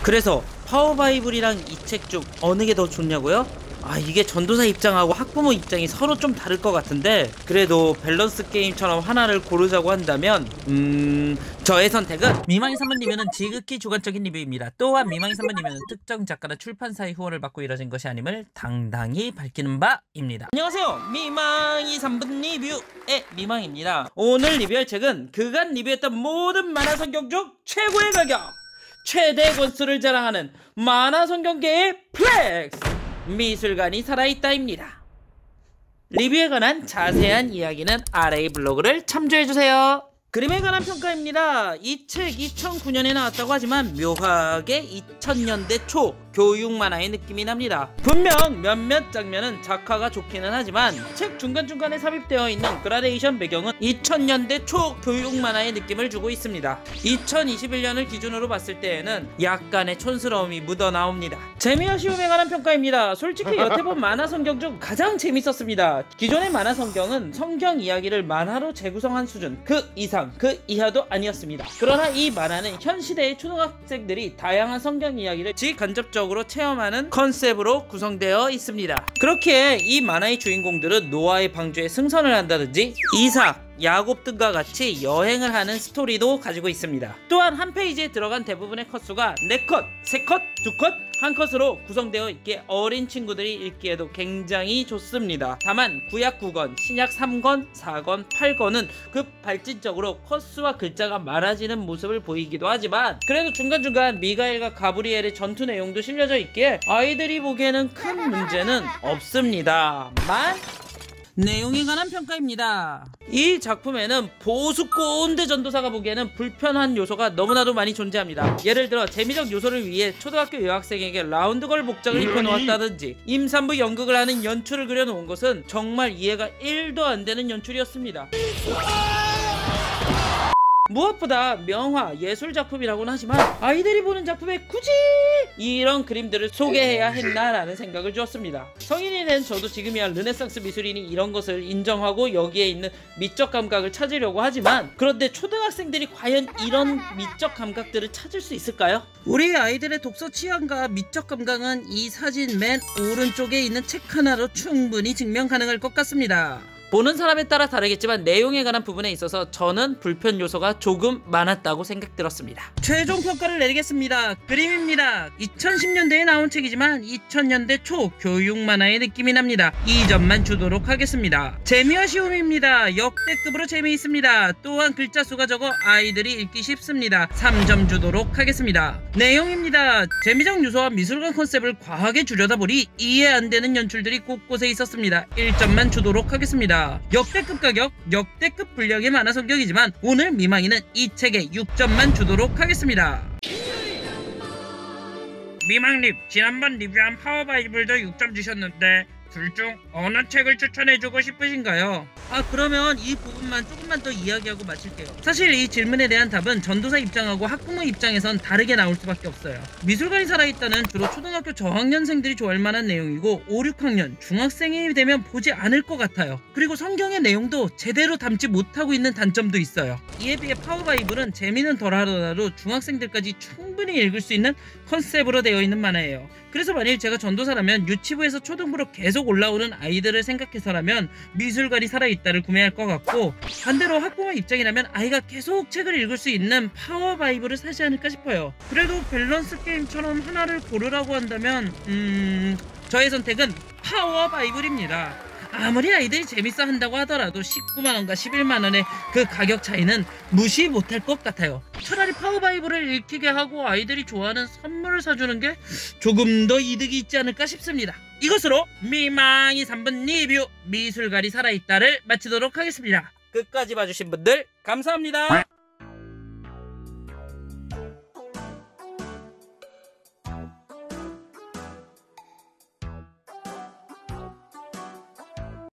그래서 파워바이블이랑 이 책 중 어느 게 더 좋냐고요? 이게 전도사 입장하고 학부모 입장이 서로 좀 다를 것 같은데, 그래도 밸런스 게임처럼 하나를 고르자고 한다면 저의 선택은 미망의 3번님은 지극히 주관적인 리뷰입니다. 또한 미망의 3번님은 특정 작가나 출판사의 후원을 받고 이뤄진 것이 아님을 당당히 밝히는 바입니다. 안녕하세요, 미망의 3번 리뷰의 미망입니다. 오늘 리뷰할 책은 그간 리뷰했던 모든 만화 성경 중 최고의 가격, 최대 권수를 자랑하는 만화 성경계의 플렉스, 미술관이 살아있다입니다. 리뷰에 관한 자세한 이야기는 아래의 블로그를 참조해주세요. 그림에 관한 평가입니다. 이 책 2009년에 나왔다고 하지만 묘하게 2000년대 초 교육 만화의 느낌이 납니다. 분명 몇몇 장면은 작화가 좋기는 하지만 책 중간중간에 삽입되어 있는 그라데이션 배경은 2000년대 초 교육 만화의 느낌을 주고 있습니다. 2021년을 기준으로 봤을 때에는 약간의 촌스러움이 묻어나옵니다. 재미와 쉬움에 관한 평가입니다. 솔직히 여태본 만화 성경 중 가장 재밌었습니다. 기존의 만화 성경은 성경 이야기를 만화로 재구성한 수준, 그 이상 그 이하도 아니었습니다. 그러나 이 만화는 현 시대의 초등학생들이 다양한 성경 이야기를 직간접적으로 체험하는 컨셉으로 구성되어 있습니다. 그렇기에 이 만화의 주인공들은 노아의 방주에 승선을 한다든지 이삭, 야곱 등과 같이 여행을 하는 스토리도 가지고 있습니다. 또한 한 페이지에 들어간 대부분의 컷수가 4컷, 3컷, 2컷, 1컷으로 구성되어 있기에 어린 친구들이 읽기에도 굉장히 좋습니다. 다만 구약 9권, 신약 3권, 4권, 8권은 급 발전적으로 컷수와 글자가 많아지는 모습을 보이기도 하지만 그래도 중간중간 미가엘과 가브리엘의 전투 내용도 실려져 있기에 아이들이 보기에는 큰 문제는 없습니다만, 내용에 관한 평가입니다. 이 작품에는 보수 꼰대 전도사가 보기에는 불편한 요소가 너무나도 많이 존재합니다. 예를 들어 재미적 요소를 위해 초등학교 여학생에게 라운드걸 복장을 입혀놓았다든지 임산부 연극을 하는 연출을 그려놓은 것은 정말 이해가 1도 안 되는 연출이었습니다. 무엇보다 명화, 예술작품이라고는 하지만 아이들이 보는 작품에 굳이 이런 그림들을 소개해야 했나라는 생각을 주었습니다. 성인이 된 저도 지금이야 르네상스 미술인이 이런 것을 인정하고 여기에 있는 미적 감각을 찾으려고 하지만, 그런데 초등학생들이 과연 이런 미적 감각들을 찾을 수 있을까요? 우리 아이들의 독서 취향과 미적 감각은 이 사진 맨 오른쪽에 있는 책 하나로 충분히 증명 가능할 것 같습니다. 보는 사람에 따라 다르겠지만 내용에 관한 부분에 있어서 저는 불편 요소가 조금 많았다고 생각들었습니다. 최종 평가를 내리겠습니다. 그림입니다. 2010년대에 나온 책이지만 2000년대 초 교육 만화의 느낌이 납니다. 2점만 주도록 하겠습니다. 재미와 쉬움입니다. 역대급으로 재미있습니다. 또한 글자 수가 적어 아이들이 읽기 쉽습니다. 3점 주도록 하겠습니다. 내용입니다. 재미적 요소와 미술관 컨셉을 과하게 줄여다보니 이해 안되는 연출들이 곳곳에 있었습니다. 1점만 주도록 하겠습니다. 역대급 가격, 역대급 분량의 만화 성경이지만 오늘 미망이는 이 책에 6점만 주도록 하겠습니다. 미망님, 지난번 리뷰한 파워바이블도 6점 주셨는데 둘 중 어느 책을 추천해주고 싶으신가요? 그러면 이 부분만 조금만 더 이야기하고 마칠게요. 사실 이 질문에 대한 답은 전도사 입장하고 학부모 입장에선 다르게 나올 수밖에 없어요. 미술관이 살아있다는 주로 초등학교 저학년생들이 좋아할 만한 내용이고 5, 6학년, 중학생이 되면 보지 않을 것 같아요. 그리고 성경의 내용도 제대로 담지 못하고 있는 단점도 있어요. 이에 비해 파워바이블은 재미는 덜하더라도 중학생들까지 충분히 읽을 수 있는 컨셉으로 되어 있는 만화예요. 그래서 만일 제가 전도사라면 유치부에서 초등부로 계속 올라오는 아이들을 생각해서라면 미술관이 살아있다를 구매할 것 같고, 반대로 학부모 입장이라면 아이가 계속 책을 읽을 수 있는 파워바이블을 사지 않을까 싶어요. 그래도 밸런스 게임처럼 하나를 고르라고 한다면 저의 선택은 파워바이블입니다. 아무리 아이들이 재밌어 한다고 하더라도 19만원과 11만원의 그 가격 차이는 무시 못할 것 같아요. 차라리 파워바이블을 읽히게 하고 아이들이 좋아하는 선물을 사주는 게 조금 더 이득이 있지 않을까 싶습니다. 이것으로 미망이 3번 리뷰 미술관이 살아있다를 마치도록 하겠습니다. 끝까지 봐주신 분들 감사합니다.